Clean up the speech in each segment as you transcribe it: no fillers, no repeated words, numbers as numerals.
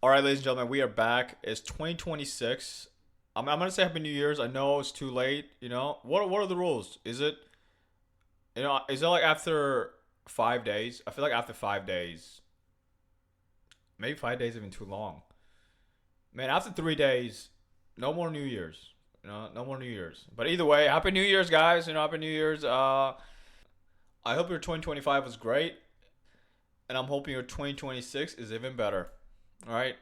All right, ladies and gentlemen, we are back. It's 2026. I'm gonna say Happy New Year's. I know it's too late. What are the rules? Is it like after 5 days? I feel like after 5 days, maybe 5 days is even too long. Man, after 3 days, no more New Year's. No more New Year's. But either way, Happy New Year's, guys. Happy New Year's. I hope your 2025 was great, and I'm hoping your 2026 is even better. All right,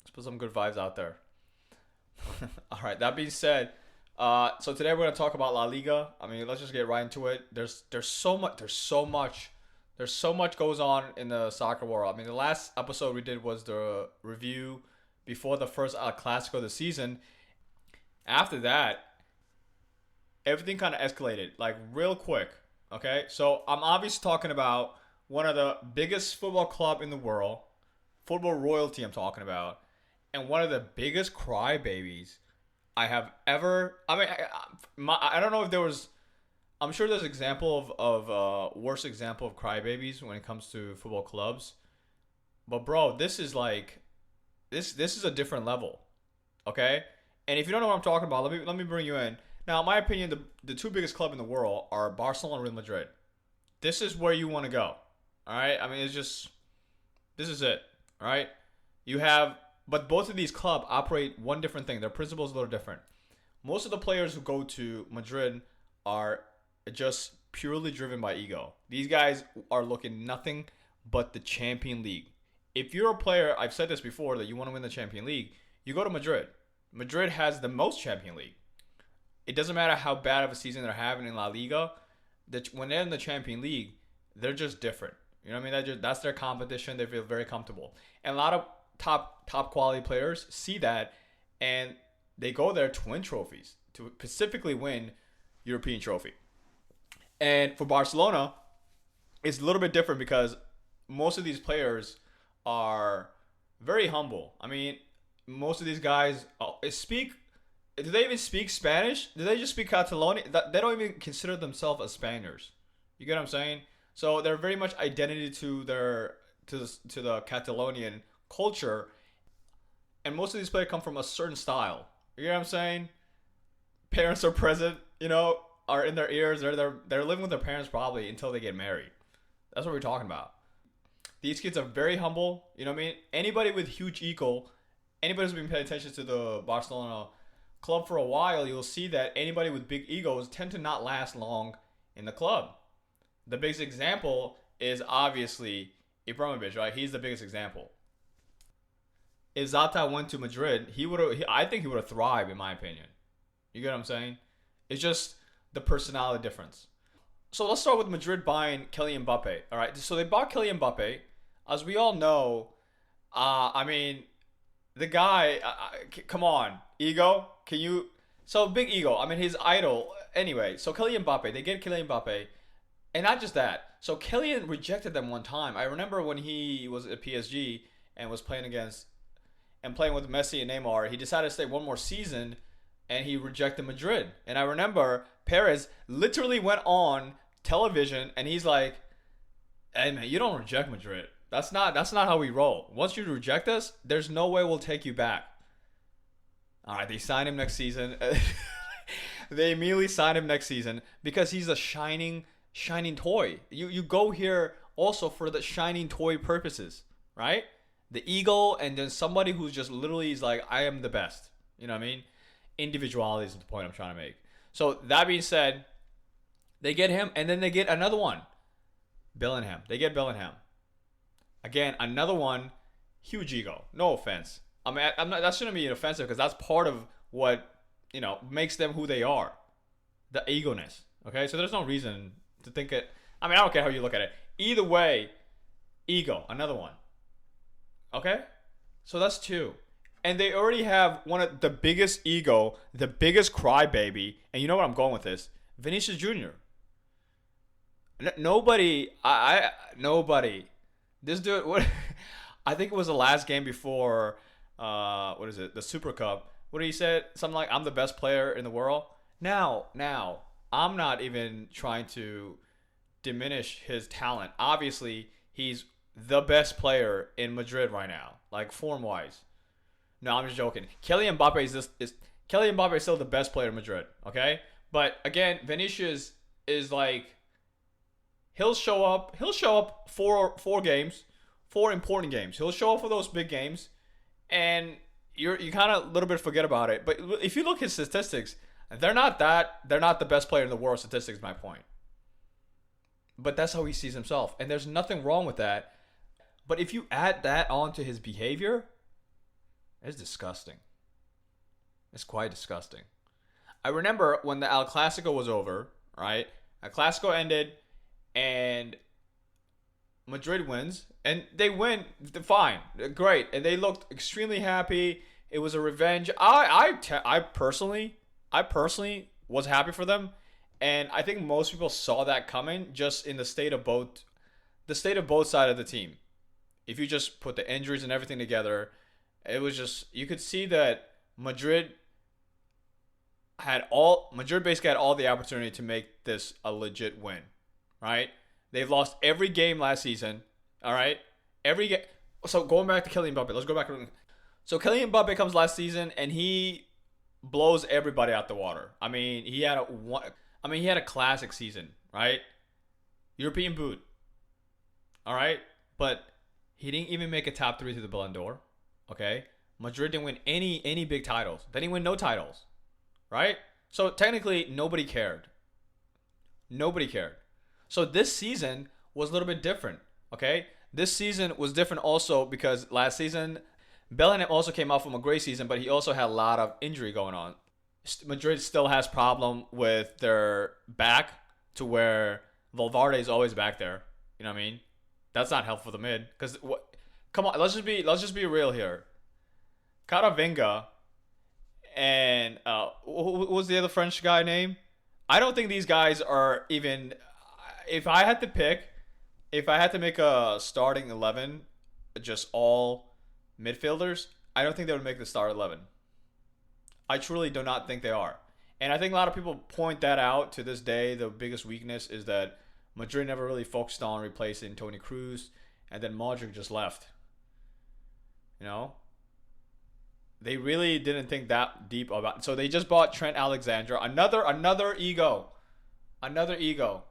let's put some good vibes out there. All right. That being said, so today we're gonna talk about La Liga. I mean, let's just get right into it. There's so much goes on in the soccer world. I mean, the last episode we did was the review before the first Clasico of the season. After that, everything kind of escalated like real quick. Okay, so I'm obviously talking about one of the biggest football club in the world, football royalty. I'm talking about, and one of the biggest crybabies I have ever. I mean, I don't know if there was. I'm sure there's example of worst example of crybabies when it comes to football clubs, but bro, this is like this is a different level. Okay, and if you don't know what I'm talking about, let me bring you in. Now, in my opinion, the two biggest clubs in the world are Barcelona and Real Madrid. This is where you want to go. All right, I mean, this is it. All right, you have. But both of these clubs operate one different thing. Their principles are a little different. Most of the players who go to Madrid are just purely driven by ego. These guys are looking nothing but the Champions League. If you're a player, I've said this before, that you want to win the Champions League, you go to Madrid. Madrid has the most Champions League. It doesn't matter how bad of a season they're having in La Liga. When they're in the Champions League, they're just different. You know what I mean? That's their competition. They feel very comfortable. And a lot of top quality players see that, and they go there to win trophies, to specifically win European trophy. And for Barcelona, it's a little bit different because most of these players are very humble. I mean, most of these guys speak. Do they even speak Spanish? Do they just speak Catalonian? They don't even consider themselves as Spaniards. You get what I'm saying? So they're very much identity to the Catalonian culture, and most of these players come from a certain style. You know what I'm saying? Parents are present, are in their ears. They're living with their parents probably until they get married. That's what we're talking about. These kids are very humble. You know what I mean? Anybody with huge ego, anybody who's been paying attention to the Barcelona club for a while, you'll see that anybody with big egos tend to not last long in the club. The biggest example is obviously Ibrahimovic, right? He's the biggest example. If Zata went to Madrid, I think he would have thrived, in my opinion. You get what I'm saying? It's just the personality difference. So let's start with Madrid buying Kylian Mbappe. All right, so they bought Kylian Mbappe. As we all know, I mean, the guy, come on, ego? Can you? So big ego. I mean, his idol. Anyway, so Kylian Mbappe, they get Kylian Mbappe. And not just that. So Kylian rejected them one time. I remember when he was at PSG and was playing with Messi and Neymar, he decided to stay one more season, and he rejected Madrid. And I remember Perez literally went on television and he's like, "Hey man, you don't reject Madrid. That's not how we roll. Once you reject us, there's no way we'll take you back." All right, they signed him next season. They immediately signed him next season because he's a shining toy. You go here also for the shining toy purposes, right? The ego, and then somebody who's just literally is like, I am the best. You know what I mean? Individuality is the point I'm trying to make. So that being said, they get him, and then they get another one, Bellingham. They get Bellingham. Again, another one, huge ego. No offense. I mean, I'm not. That shouldn't be offensive because that's part of what makes them who they are. The ego-ness. Okay, so there's no reason to think it. I mean, I don't care how you look at it. Either way, ego. Another one. Okay? So that's two. And they already have one of the biggest ego, the biggest crybaby, and you know where I'm going with this, Vinicius Jr. Nobody. This dude, what? I think it was the last game before, what is it, the Super Cup. What he said? Something like, I'm the best player in the world. Now, I'm not even trying to diminish his talent. Obviously, he's the best player in Madrid right now, like form wise. No, I'm just joking. Kylian Mbappe is still the best player in Madrid. Okay, but again, Vinicius is like he'll show up. He'll show up for 4 games, 4 important games. He'll show up for those big games, and you kind of a little bit forget about it. But if you look at his statistics, they're not the best player in the world. Statistics, is my point. But that's how he sees himself, and there's nothing wrong with that. But if you add that on to his behavior, it's disgusting. It's quite disgusting. I remember when the El Clasico was over, right? El Clasico ended, and Madrid wins, and they win fine, great, and they looked extremely happy. It was a revenge. I personally was happy for them, and I think most people saw that coming just in the state of both sides of the team. If you just put the injuries and everything together, it was just you could see that Madrid basically had all the opportunity to make this a legit win, right? They've lost every game last season, all right? Every game. So going back to Kylian Mbappe, let's go back. So Kylian Mbappe comes last season and he blows everybody out the water. I mean, he had a classic season, right? European boot, all right? But he didn't even make a top 3 to the Ballon d'Or, okay? Madrid didn't win any big titles. They didn't win no titles, right? So technically, nobody cared. Nobody cared. So this season was a little bit different, okay? This season was different also because last season, Bellingham also came out from a great season, but he also had a lot of injury going on. Madrid still has problem with their back to where Valverde is always back there. You know what I mean? That's not helpful for the mid. Because come on, let's just be real here. Caravinga and what was the other French guy name? I don't think these guys are even. If I had to make a starting 11, just all midfielders, I don't think they would make the start 11. I truly do not think they are. And I think a lot of people point that out to this day. The biggest weakness is that Madrid never really focused on replacing Toni Kroos, and then Modric just left. You know? They really didn't think that deep about it. So they just bought Trent Alexander. Another ego. Another ego.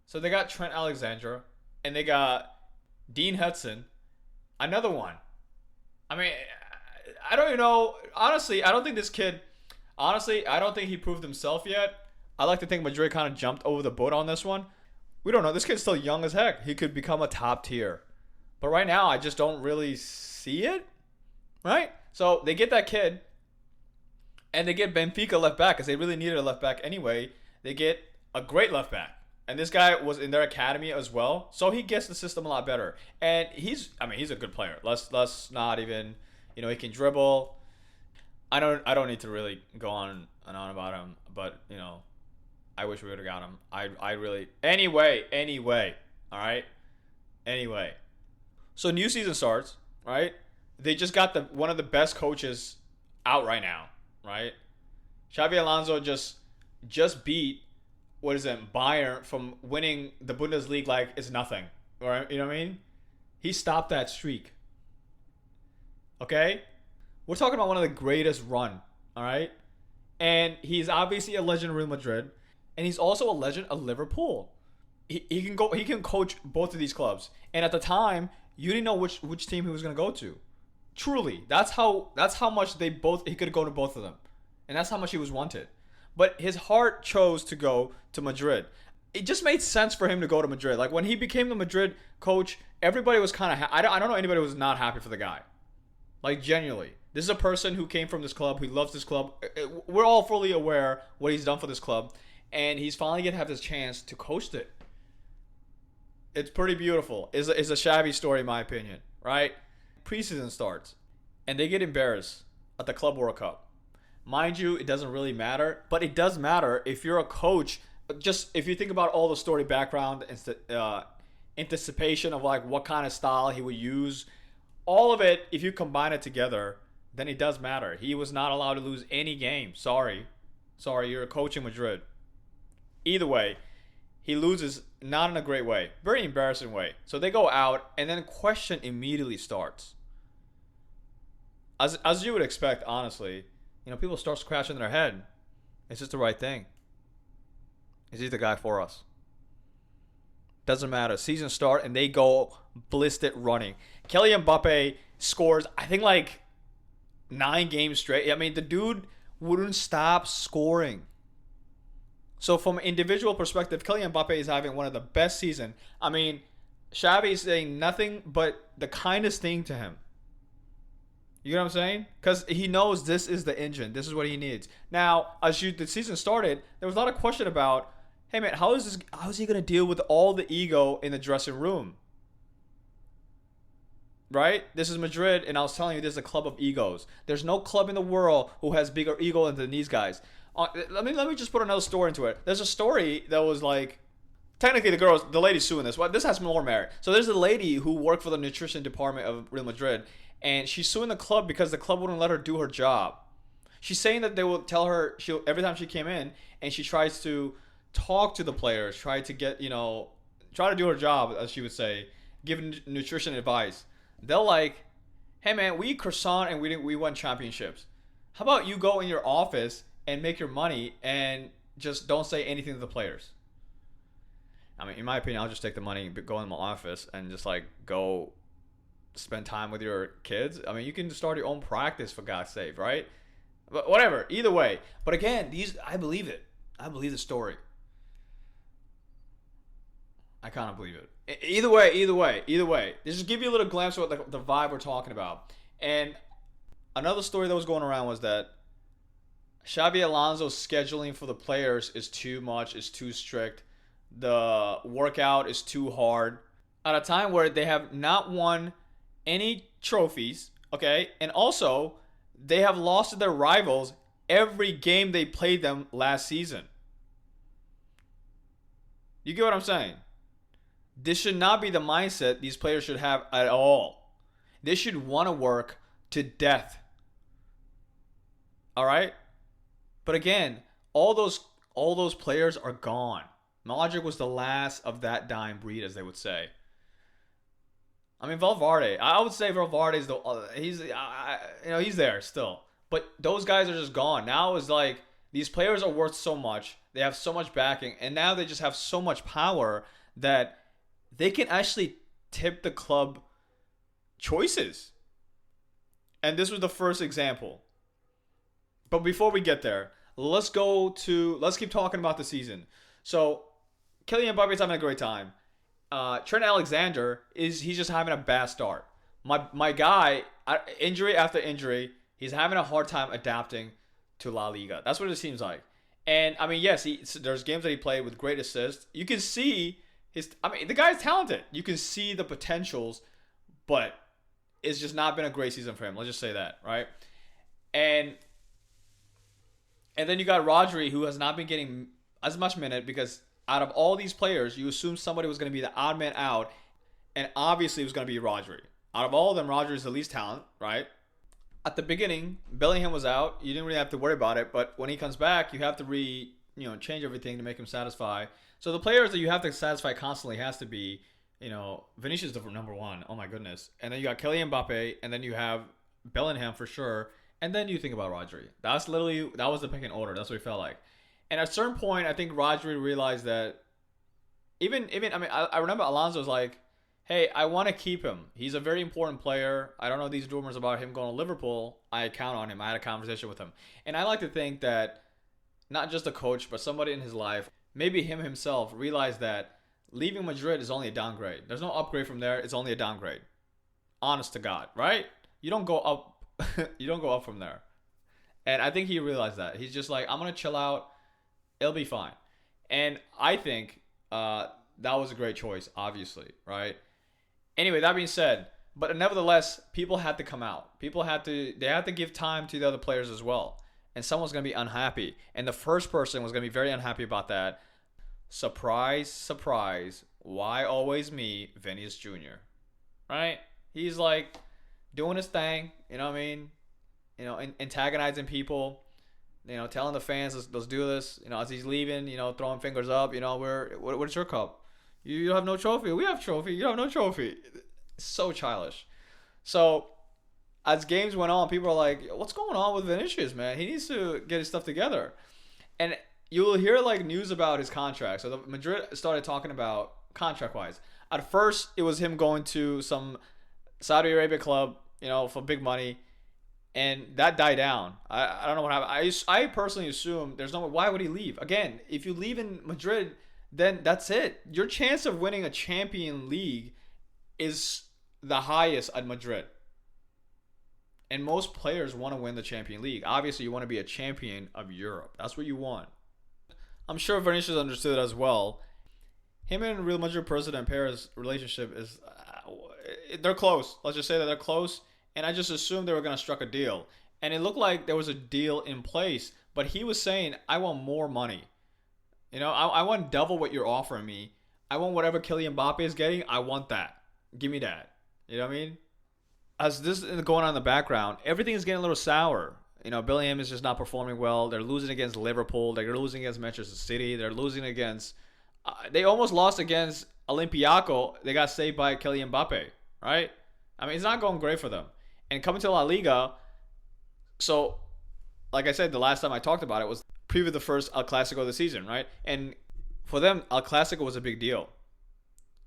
So they got Trent Alexander, and they got Dean Hudson. Another one. I mean, I don't even know. Honestly, I don't think this kid... Honestly, I don't think he proved himself yet. I like to think Madrid kind of jumped over the boat on this one. We don't know. This kid's still young as heck. He could become a top tier. But right now, I just don't really see it. Right? So they get that kid. And they get Benfica left back because they really needed a left back anyway. They get a great left back. And this guy was in their academy as well. So he gets the system a lot better. And he's a good player. Let's not even, he can dribble. I don't need to really go on and on about him, but I wish we would have got him. I really anyway, all right? Anyway. So new season starts, right? They just got one of the best coaches out right now, right? Xabi Alonso just beat Bayern from winning the Bundesliga like it's nothing. Right? You know what I mean? He stopped that streak. Okay? We're talking about one of the greatest run, all right? And he's obviously a legend of Real Madrid, and he's also a legend of Liverpool. He can coach both of these clubs. And at the time, you didn't know which team he was going to go to. Truly, that's how much he could go to both of them. And that's how much he was wanted. But his heart chose to go to Madrid. It just made sense for him to go to Madrid. Like when he became the Madrid coach, everybody was kind of I don't know anybody who was not happy for the guy. Like genuinely. This is a person who came from this club, who loves this club. We're all fully aware what he's done for this club, and he's finally going to have this chance to coach it. It's pretty beautiful. It's a shabby story, in my opinion, right? Preseason starts, and they get embarrassed at the Club World Cup. Mind you, it doesn't really matter, but it does matter if you're a coach. Just if you think about all the story background, anticipation of like what kind of style he would use, all of it, if you combine it together, then it does matter. He was not allowed to lose any game. Sorry, you're a coach in Madrid. Either way, he loses not in a great way, very embarrassing way. So they go out, and then question immediately starts. As you would expect, honestly, people start scratching their head. Is this the right thing? Is he the guy for us? Doesn't matter. Season start, and they go ballistic running. Kylian Mbappe scores, I think, like 9 games straight. I mean, the dude wouldn't stop scoring. So from an individual perspective, Kylian Mbappe is having one of the best seasons. I mean, Xavi is saying nothing but the kindest thing to him. You know what I'm saying? Because he knows this is the engine. This is what he needs. Now, the season started, there was a lot of question about, hey man, how is he going to deal with all the ego in the dressing room? Right? This is Madrid, and I was telling you, this is a club of egos. There's no club in the world who has bigger ego than these guys. Let me just put another story into it. There's a story that was like, technically the lady's suing this. Well, this has more merit. So there's a lady who worked for the nutrition department of Real Madrid, and she's suing the club because the club wouldn't let her do her job. She's saying that they will tell her every time she came in, and she tries to talk to the players, try to do her job, as she would say, giving nutrition advice. They're like, hey man, we eat croissant and we won championships. How about you go in your office and make your money and just don't say anything to the players? I mean, in my opinion, I'll just take the money and go in my office and just like go spend time with your kids. I mean, you can start your own practice, for God's sake, right? But whatever, either way. But again, I believe it. I believe the story. I kind of believe it. Either way. Just give you a little glimpse of what the vibe we're talking about. And another story that was going around was that Xabi Alonso's scheduling for the players is too much, is too strict. The workout is too hard. At a time where they have not won any trophies, okay? And also, they have lost to their rivals every game they played them last season. You get what I'm saying? This should not be the mindset these players should have at all. They should want to work to death. All right? But again, all those players are gone. Modric was the last of that dying breed, as they would say. I mean, Valverde. I would say Valverde's he's there still. But those guys are just gone. Now it's like these players are worth so much. They have so much backing, and now they just have so much power that they can actually tip the club choices. And this was the first example. But before we get there, let's keep talking about the season. So Kylian Mbappe's having a great time. Trent Alexander he's just having a bad start. My guy, injury after injury, he's having a hard time adapting to La Liga. That's what it seems like. And I mean, yes, there's games that he played with great assists. You can see the guy's talented. You can see the potentials, but it's just not been a great season for him. Let's just say that, right? And then you got Rodri, who has not been getting as much minute because out of all these players, you assume somebody was going to be the odd man out, and obviously it was going to be Rodri. Out of all of them, Rodri is the least talent, right? At the beginning, Bellingham was out. You didn't really have to worry about it, but when he comes back, you have to change everything to make him satisfy. So the players that you have to satisfy constantly has to be, Vinicius is the number one. Oh my goodness. And then you got Kylian Mbappe, and then you have Bellingham for sure. And then you think about Rodri. That was the picking order. That's what it felt like. And at a certain point, I think Rodri realized that I remember Alonso was like, hey, I want to keep him. He's a very important player. I don't know these rumors about him going to Liverpool. I count on him. I had a conversation with him. And I like to think that not just a coach, but somebody in his life, maybe him himself, realized that leaving Madrid is only a downgrade. There's no upgrade from there. It's only a downgrade. Honest to God, right? You don't go up. You don't go up from there. And I think he realized that. He's just like, I'm going to chill out. It'll be fine. And I think that was a great choice, obviously, right? Anyway, that being said, but nevertheless, people had to come out. They had to give time to the other players as well. And someone's going to be unhappy. And the first person was going to be very unhappy about that. Surprise, surprise. Why always me, Vinicius Jr.? Right? He's like doing his thing, you know what I mean? Antagonizing people. telling the fans, let's do this. As he's leaving, throwing fingers up. What's your cup? You have no trophy. We have trophy. You have no trophy. It's so childish. So as games went on, people are like, what's going on with Vinicius, man? He needs to get his stuff together. And you'll hear like news about his contract. So the Madrid started talking about contract wise. At first, it was him going to some Saudi Arabia club, for big money, and that died down. I don't know what happened. I personally assume there's no. Why would he leave? Again, if you leave in Madrid, then that's it. Your chance of winning a Champion League is the highest at Madrid. And most players want to win the Champion League. Obviously, you want to be a champion of Europe. That's what you want. I'm sure Vinicius understood it as well. Him and Real Madrid president Perez relationship is they're close. Let's just say that they're close. And I just assumed they were going to struck a deal. And it looked like there was a deal in place. But he was saying, I want more money. I want double what you're offering me. I want whatever Kylian Mbappe is getting. I want that. Give me that. You know what I mean? As this is going on in the background, everything is getting a little sour. Bellingham is just not performing well. They're losing against Liverpool. They're losing against Manchester City. They're losing against... they almost lost against Olympiacos. They got saved by Kylian Mbappe, right? I mean, it's not going great for them. And coming to La Liga, so, like I said, the last time I talked about it was preview the first El Clasico of the season, right? And for them, El Clasico was a big deal,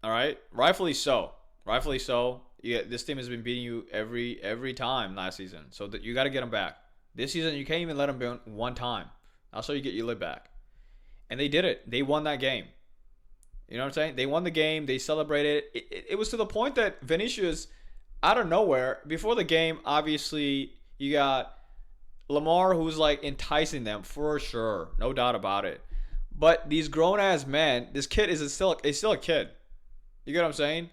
all right? Rightfully so. This team has been beating you every time last season. So that you got to get them back. This season, you can't even let them win one time. That's how you get your lid back. And they did it. They won that game. You know what I'm saying? They won the game. They celebrated. It was to the point that Vinicius, out of nowhere, before the game, obviously, you got Lamar, who's like enticing them for sure. No doubt about it. But these grown-ass men, this kid is still a kid. You get what I'm saying?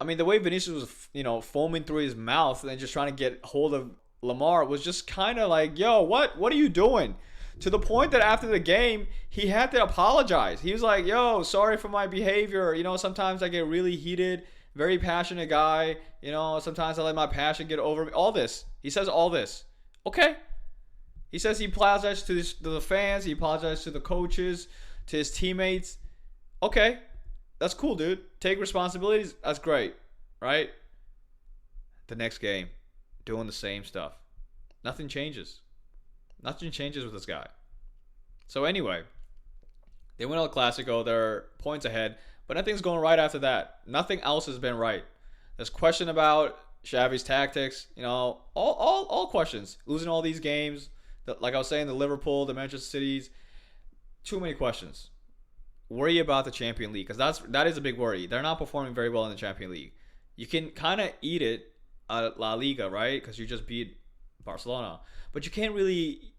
I mean, the way Vinicius was, foaming through his mouth and just trying to get hold of Lamar was just kind of like, yo, what are you doing? To the point that after the game, he had to apologize. He was like, yo, sorry for my behavior. Sometimes I get really heated, very passionate guy. Sometimes I let my passion get over me. All this. He says all this. Okay. He says he apologized to the fans. He apologized to the coaches, to his teammates. Okay. That's cool, dude. Take responsibilities. That's great. Right? The next game, doing the same stuff. Nothing changes. Nothing changes with this guy. So anyway, they win El Clasico. They're points ahead. But nothing's going right after that. Nothing else has been right. There's question about Xavi's tactics. All questions. Losing all these games. Like I was saying, the Liverpool, the Manchester Cities. Too many questions. Worry about the Champions League, because that is a big worry. They're not performing very well in the Champions League. You can kind of eat it at La Liga, right? Because you just beat Barcelona. But you can't really,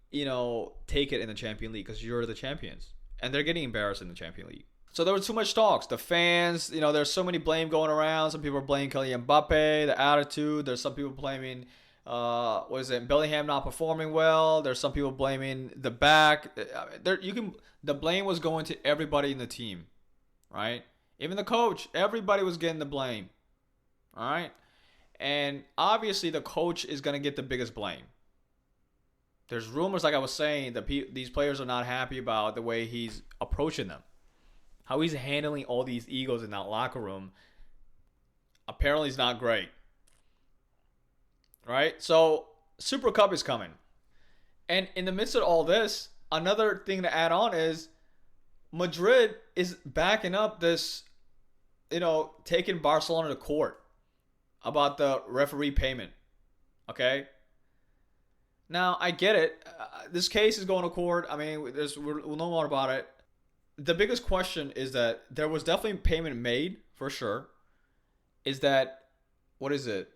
take it in the Champions League because you're the champions. And they're getting embarrassed in the Champions League. So there was too much talks. The fans, there's so many blame going around. Some people are blaming Kylian Mbappe, the attitude. There's some people blaming, Bellingham not performing well. There's some people blaming the back. The blame was going to everybody in the team, right? Even the coach. Everybody was getting the blame, all right? And obviously the coach is going to get the biggest blame. There's rumors, like I was saying, that these players are not happy about the way he's approaching them. How he's handling all these egos in that locker room apparently is not great. Right? So, Super Cup is coming. And in the midst of all this, another thing to add on is Madrid is backing up this, taking Barcelona to court about the referee payment. Okay? Now, I get it. This case is going to court. I mean, we'll know more about it. The biggest question is that there was definitely payment made, for sure. Is that, what is it?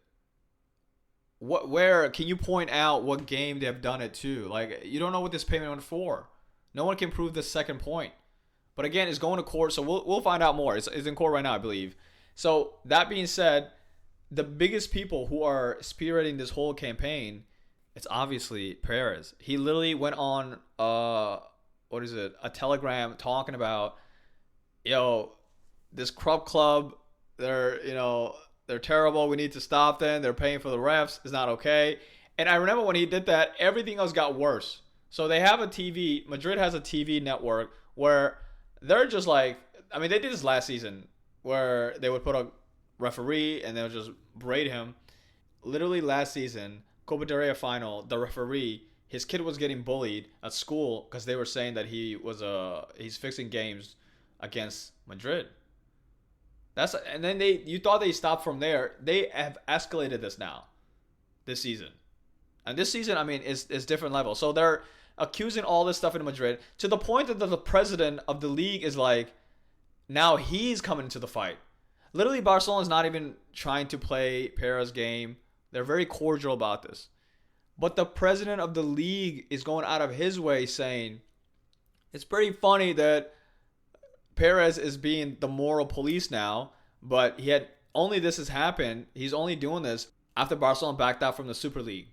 Where can you point out what game they have done it to? Like, you don't know what this payment went for. No one can prove the second point. But again, it's going to court, so we'll find out more. It's in court right now, I believe. So, that being said, the biggest people who are spearheading this whole campaign, it's obviously Perez. He literally went on a Telegram talking about, this club, they're terrible. We need to stop them. They're paying for the refs. It's not okay. And I remember when he did that, everything else got worse. So they have a TV. Madrid has a TV network where they're just like, I mean, they did this last season where they would put a referee and they would just braid him. Literally last season, Copa del Rey final, the referee, his kid was getting bullied at school because they were saying that he's fixing games against Madrid. And then you thought they stopped from there. They have escalated this now, this season. And this season, I mean, is different level. So they're accusing all this stuff in Madrid to the point that the president of the league is like, now he's coming into the fight. Literally, Barcelona's not even trying to play Perez's game. They're very cordial about this. But the president of the league is going out of his way saying, it's pretty funny that Perez is being the moral police now, but this has happened. He's only doing this after Barcelona backed out from the Super League.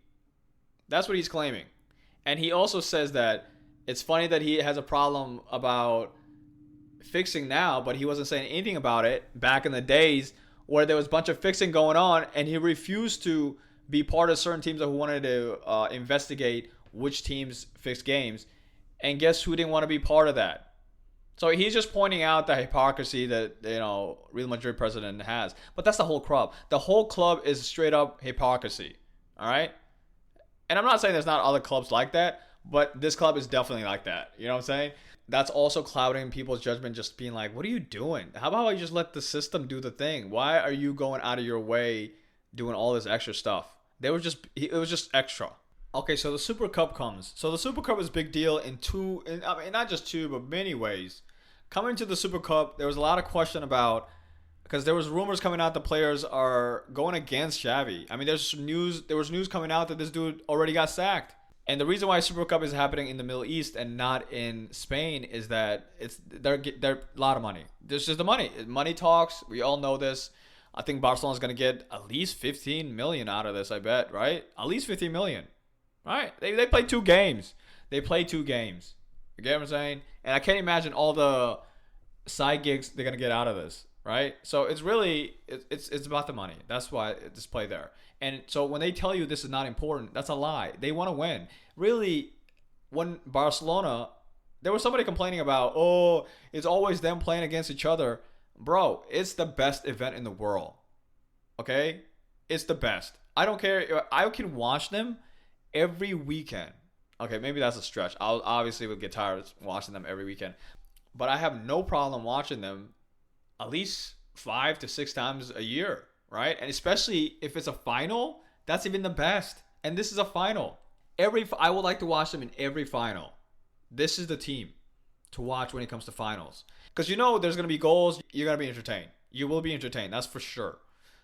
That's what he's claiming. And he also says that it's funny that he has a problem about fixing now, but he wasn't saying anything about it back in the days where there was a bunch of fixing going on, and he refused to be part of certain teams who wanted to investigate which teams fixed games. And guess who didn't want to be part of that? So he's just pointing out the hypocrisy that, Real Madrid president has. But that's the whole club. The whole club is straight up hypocrisy. All right? And I'm not saying there's not other clubs like that, but this club is definitely like that. You know what I'm saying? That's also clouding people's judgment, just being like, what are you doing? How about I just let the system do the thing? Why are you going out of your way doing all this extra stuff? It was just extra. Okay, so the Super Cup comes. So the Super Cup is a big deal not just two, but many ways. Coming to the Super Cup, there was a lot of question about, because there was rumors coming out the players are going against Xavi. I mean, there was news coming out that this dude already got sacked. And the reason why Super Cup is happening in the Middle East and not in Spain is that they're a lot of money. This is the money. Money talks. We all know this. I think Barcelona's going to get at least 15 million out of this, I bet, right? At least 15 million. Right? They play 2 games. You get what I'm saying? And I can't imagine all the side gigs they're going to get out of this, right? So it's really, it's about the money. That's why it's played there. And so when they tell you this is not important, that's a lie. They want to win. Really, when Barcelona, there was somebody complaining about, it's always them playing against each other. Bro, it's the best event in the world. Okay? It's the best. I don't care. I can watch them every weekend. Okay, maybe that's a stretch. I'll obviously would get tired of watching them every weekend. But I have no problem watching them at least 5 to 6 times a year, right? And especially if it's a final, that's even the best. And this is a final. I would like to watch them in every final. This is the team to watch when it comes to finals. Because there's going to be goals. You're going to be entertained. You will be entertained. That's for sure.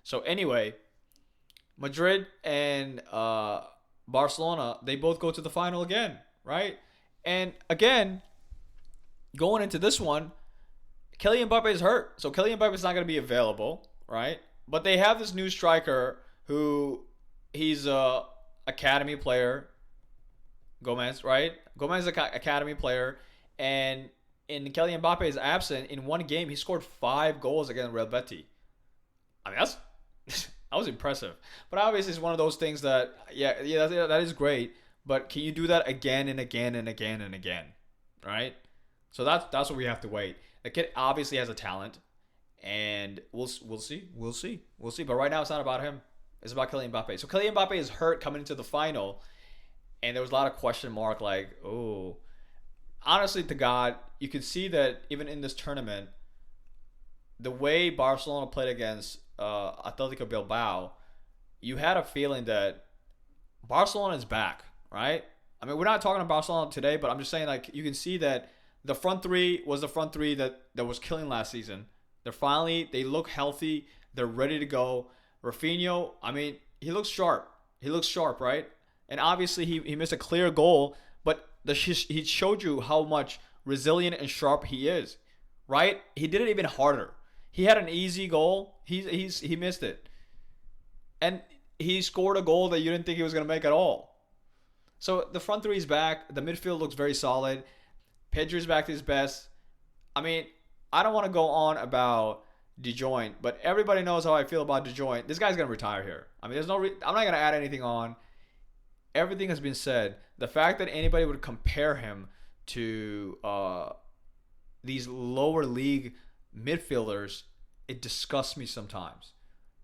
So anyway, Madrid and Barcelona, they both go to the final again, right? And again, going into this one, Kylian Mbappe is hurt. So Kylian Mbappe is not going to be available, right? But they have this new striker who he's a academy player, Gomez, right? Gomez is an academy player. And in Kylian Mbappe's absence, in one game, he scored 5 goals against Real Betis. I mean, that was impressive. But obviously, it's one of those things that, that is great. But can you do that again and again and again and again, right? So that's what we have to wait. The kid obviously has a talent, and we'll see. But right now, it's not about him. It's about Kylian Mbappe. So Kylian Mbappe is hurt coming into the final, and there was a lot of question mark, like, honestly, to God, you could see that even in this tournament, the way Barcelona played against Atletico Bilbao, you had a feeling that Barcelona is back, right? I mean, we're not talking about Barcelona today, but I'm just saying, like, you can see that the front three was the front three that was killing last season. They look healthy. They're ready to go. Rafinha, I mean, he looks sharp. Right? And obviously, he missed a clear goal, but he showed you how much resilient and sharp he is, right? He did it even harder. He had an easy goal. He missed it. And he scored a goal that you didn't think he was going to make at all. So the front three is back. The midfield looks very solid. Pedri's back to his best. I mean, I don't want to go on about De Jong, but everybody knows how I feel about De Jong. This guy's going to retire here. I mean, I'm not going to add anything on. everything has been said. The fact that anybody would compare him to these lower league midfielders, it disgusts me sometimes.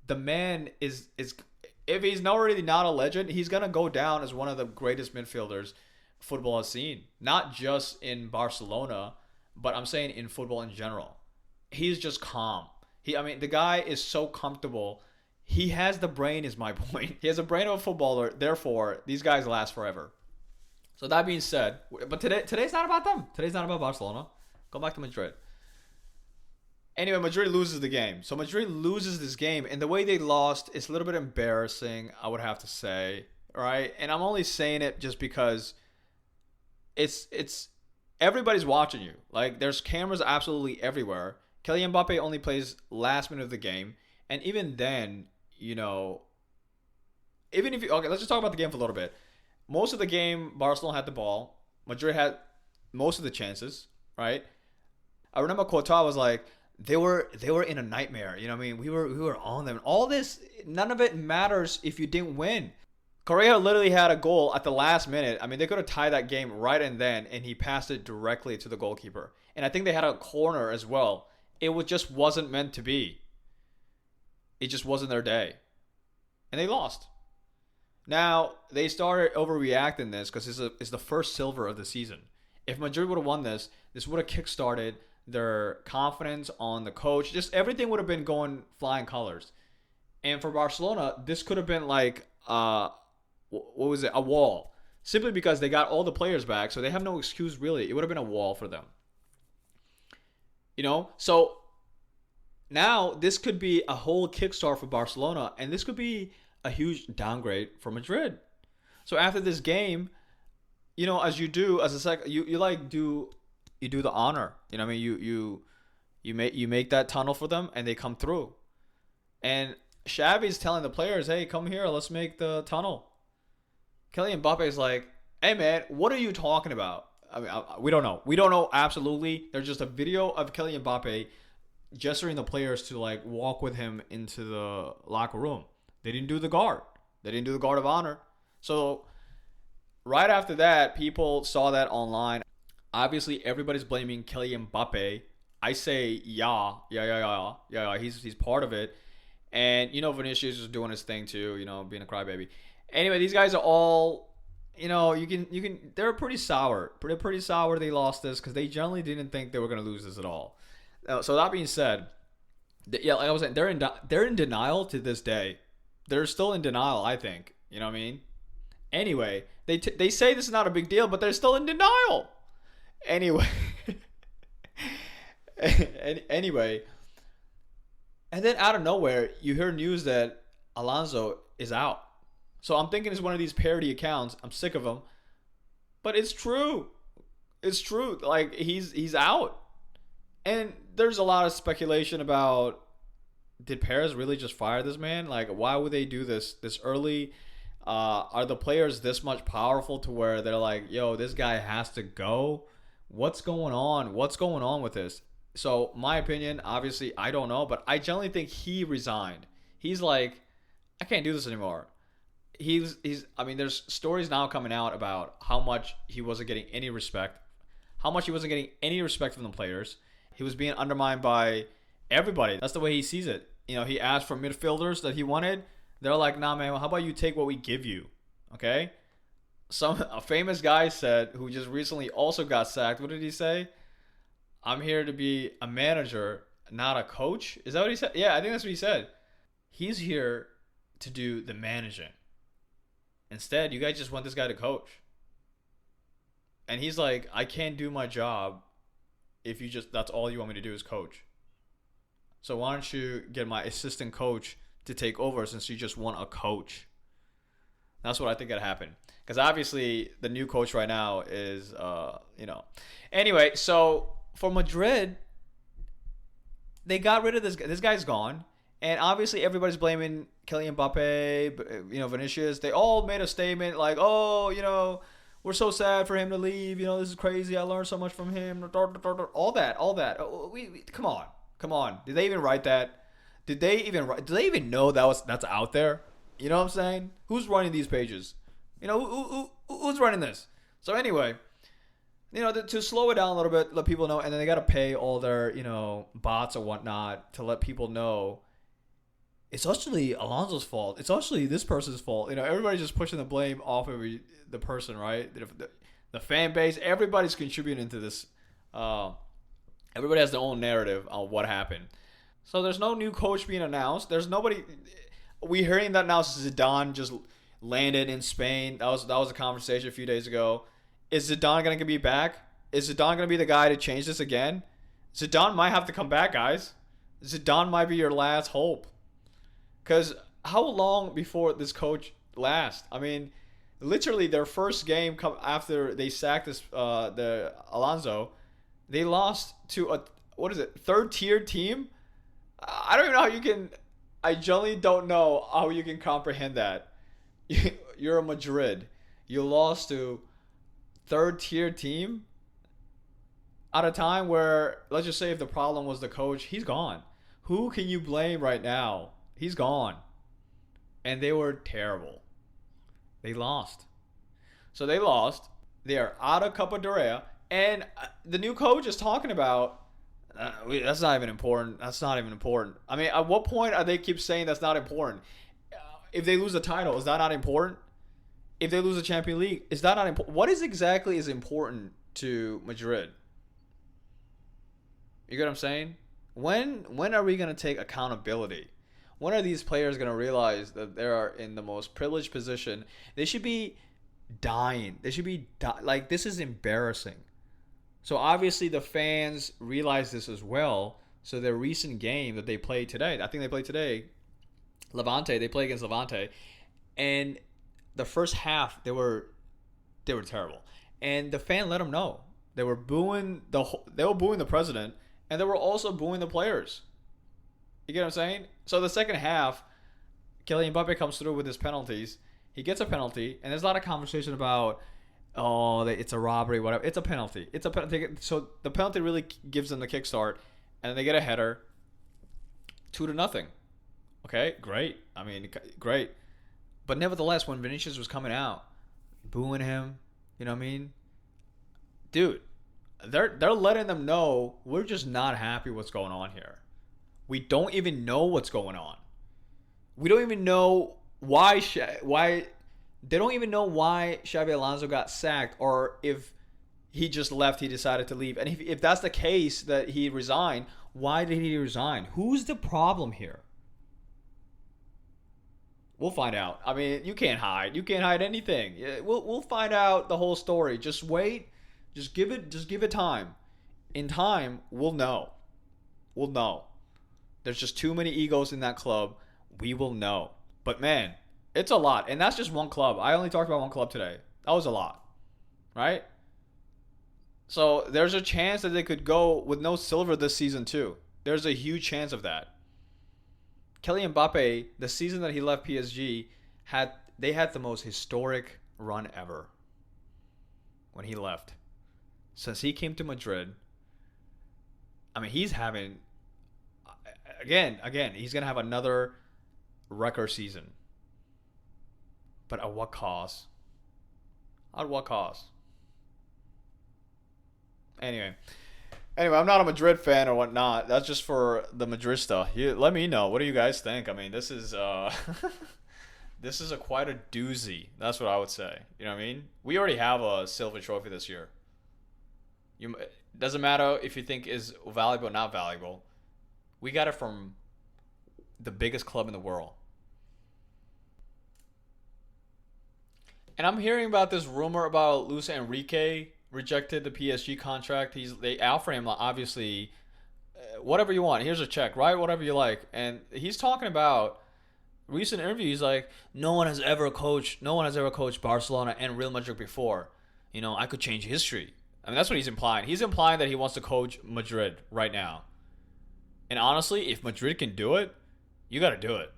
The man is if he's already not a legend, he's gonna go down as one of the greatest midfielders football has seen. Not just in Barcelona, but I'm saying in football in general. He's just calm. The guy is so comfortable. He has the brain, is my point. He has the brain of a footballer. Therefore, these guys last forever. So that being said, but today's not about them. Today's not about Barcelona. Go back to Madrid. Anyway, Madrid loses the game. So Madrid loses this game, and the way they lost is a little bit embarrassing, I would have to say. Right? And I'm only saying it just because it's everybody's watching you. Like, there's cameras absolutely everywhere. Kylian Mbappe only plays last minute of the game, and even then, even if you okay, let's just talk about the game for a little bit. Most of the game, Barcelona had the ball. Madrid had most of the chances, right? I remember Courtois was like, they were in a nightmare. You know what I mean? We were on them. All this, none of it matters if you didn't win. Correa literally had a goal at the last minute. They could have tied that game right and then, and he passed it directly to the goalkeeper. And I think they had a corner as well. Just wasn't meant to be. It just wasn't their day. And they lost. Now, they started overreacting this because it's the first silver of the season. If Madrid would have won this would have kickstarted their confidence on the coach. Just everything would have been going flying colors. And for Barcelona, this could have been like, a wall. Simply because they got all the players back, so they have no excuse really. It would have been a wall for them. So now this could be a whole kickstart for Barcelona, and this could be a huge downgrade for Madrid. So after this game, as you do as a you do the honor. You make that tunnel for them, and they come through. And Xavi's telling the players, "Hey, come here, let's make the tunnel." Kylian Mbappe is like, "Hey man, what are you talking about?" We don't know. We don't know absolutely. There's just a video of Kylian Mbappe gesturing the players to like walk with him into the locker room. They didn't do the guard. They didn't do the guard of honor. So right after that, people saw that online. Obviously, everybody's blaming Kylian Mbappe. I say, yeah. He's part of it. And Vinicius is doing his thing too. Being a crybaby. Anyway, these guys are all, you can. They're pretty sour. Pretty sour. They lost this because they generally didn't think they were gonna lose this at all. So that being said, like I was saying, they're in denial to this day. They're still in denial, I think. You know what I mean? Anyway, they say this is not a big deal, but they're still in denial. Anyway, anyway, and then out of nowhere, you hear news that Alonso is out. So I'm thinking it's one of these parody accounts. I'm sick of them, but it's true. It's true. Like he's out, and there's a lot of speculation about, did Perez really just fire this man? Like, why would they do this early? Are the players this much powerful to where they're like, yo, this guy has to go? What's going on? What's going on with this? So my opinion, obviously, I don't know, but I generally think he resigned. He's like, I can't do this anymore. There's stories now coming out about how much he wasn't getting any respect, from the players. He was being undermined by everybody. That's the way he sees it. He asked for midfielders that he wanted. They're like, nah, man, how about you take what we give you? Okay? A famous guy said, who just recently also got sacked. What did he say? I'm here to be a manager, not a coach. Is that what he said? Yeah, I think that's what he said. He's here to do the managing. Instead, you guys just want this guy to coach. And he's like, I can't do my job if that's all you want me to do is coach. So why don't you get my assistant coach to take over since you just want a coach? That's what I think could happen. Because obviously the new coach right now is, Anyway, so for Madrid, they got rid of this guy. This guy's gone. And obviously everybody's blaming Kylian Mbappe, Vinicius. They all made a statement like, oh, we're so sad for him to leave. This is crazy. I learned so much from him. All that. Come on. Did they even write that? Do they even know that's out there? You know what I'm saying? Who's running these pages? Who's running this? So anyway, to slow it down a little bit, let people know, and then they got to pay all their, bots or whatnot to let people know it's actually Alonso's fault. It's actually this person's fault. Everybody's just pushing the blame off of the person, right? The fan base, everybody's contributing to this. Everybody has their own narrative on what happened. So there's no new coach being announced. There's nobody. We hearing that now Zidane just landed in Spain. That was a conversation a few days ago. Is Zidane going to be back? Is Zidane going to be the guy to change this again? Zidane might have to come back, guys. Zidane might be your last hope. Because how long before this coach lasts? I mean, literally their first game after they sacked the Alonso, they lost to a third tier team. I don't even know how you can. I generally don't know how you can comprehend that. You're a Madrid. You lost to third tier team at a time where, let's just say, if the problem was the coach, he's gone. Who can you blame right now? He's gone. And they were terrible. They lost. So they lost. They are out of Copa del Rey. And the new coach is talking about, that's not even important. That's not even important. I mean, at what point are they keep saying that's not important? If they lose the title, is that not important? If they lose the Champions League, is that not important? What exactly is important to Madrid? You get what I'm saying? When are we going to take accountability? When are these players going to realize that they are in the most privileged position? They should be dying. They should be like, this is embarrassing. So obviously the fans realize this as well. So their recent game that they played today, I think they played today, Levante, they played against Levante, and the first half they were terrible. And the fan let them know. They were booing the president, and they were also booing the players. You get what I'm saying? So the second half, Kylian Mbappe comes through with his penalties. He gets a penalty, and there's a lot of conversation about, it's a robbery, whatever. It's a penalty. It's a penalty. So the penalty really gives them the kickstart, and they get a header, 2-0. Okay, great. I mean, great. But nevertheless, when Vinicius was coming out, booing him, you know what I mean? Dude, they're letting them know we're just not happy what's going on here. We don't even know what's going on. We don't even know why they don't even know why Xabi Alonso got sacked, or if he just left, he decided to leave. And if that's the case, that he resigned, why did he resign? Who's the problem here? We'll find out. I mean, you can't hide. You can't hide anything. We'll find out the whole story. Just wait. Just give it time. In time, we'll know. We'll know. There's just too many egos in that club. We will know. But man, it's a lot. And that's just one club. I only talked about one club today. That was a lot. Right? So there's a chance that they could go with no silver this season too. There's a huge chance of that. Kylian Mbappe, the season that he left PSG, had the most historic run ever when he left. Since he came to Madrid, I mean, he's having, again, he's going to have another record season. But at what cost? At what cost? Anyway, I'm not a Madrid fan or whatnot. That's just for the Madrista. Let me know. What do you guys think? I mean, this is this is quite a doozy. That's what I would say. You know what I mean? We already have a silver trophy this year. It doesn't matter if you think is valuable or not valuable. We got it from the biggest club in the world. And I'm hearing about this rumor about Luis Enrique rejected the PSG contract. They offer him, obviously, whatever you want. Here's a check, right? Whatever you like. And he's talking about recent interview. He's like, no one has ever coached Barcelona and Real Madrid before. I could change history. I mean, that's what he's implying. He's implying that he wants to coach Madrid right now. And honestly, if Madrid can do it, you got to do it.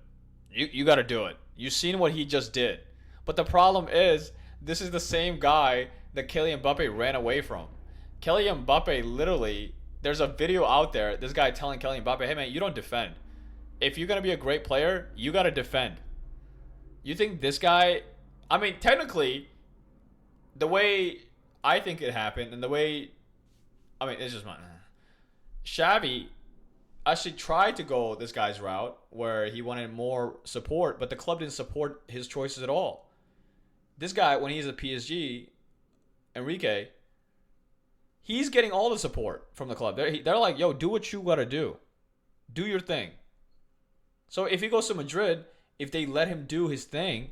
You got to do it. You've seen what he just did. But the problem is, this is the same guy that Kylian Mbappe ran away from. Kylian Mbappe literally, there's a video out there, this guy telling Kylian Mbappe, hey man, you don't defend. If you're going to be a great player, you got to defend. You think this guy, I mean, technically, the way I think it happened and the way, I mean, it's just my. Xavi actually tried to go this guy's route where he wanted more support, but the club didn't support his choices at all. This guy, when he's at PSG, Enrique, he's getting all the support from the club. They're like, yo, do what you gotta do. Do your thing. So if he goes to Madrid, if they let him do his thing,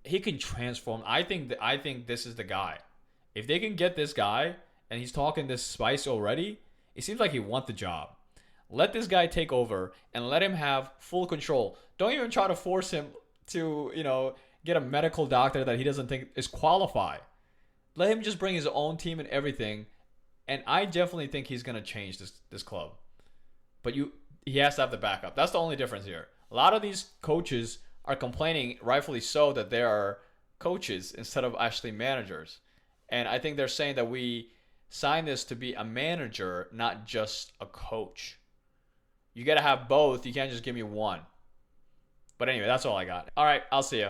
he can transform. I think this is the guy. If they can get this guy and he's talking this spice already, it seems like he wants the job. Let this guy take over and let him have full control. Don't even try to force him to, get a medical doctor that he doesn't think is qualified. Let him just bring his own team and everything. And I definitely think he's gonna change this club. But he has to have the backup. That's the only difference here. A lot of these coaches are complaining, rightfully so, that they are coaches instead of actually managers. And I think they're saying that we signed this to be a manager, not just a coach. You got to have both. You can't just give me one. But anyway, that's all I got. All right, I'll see you.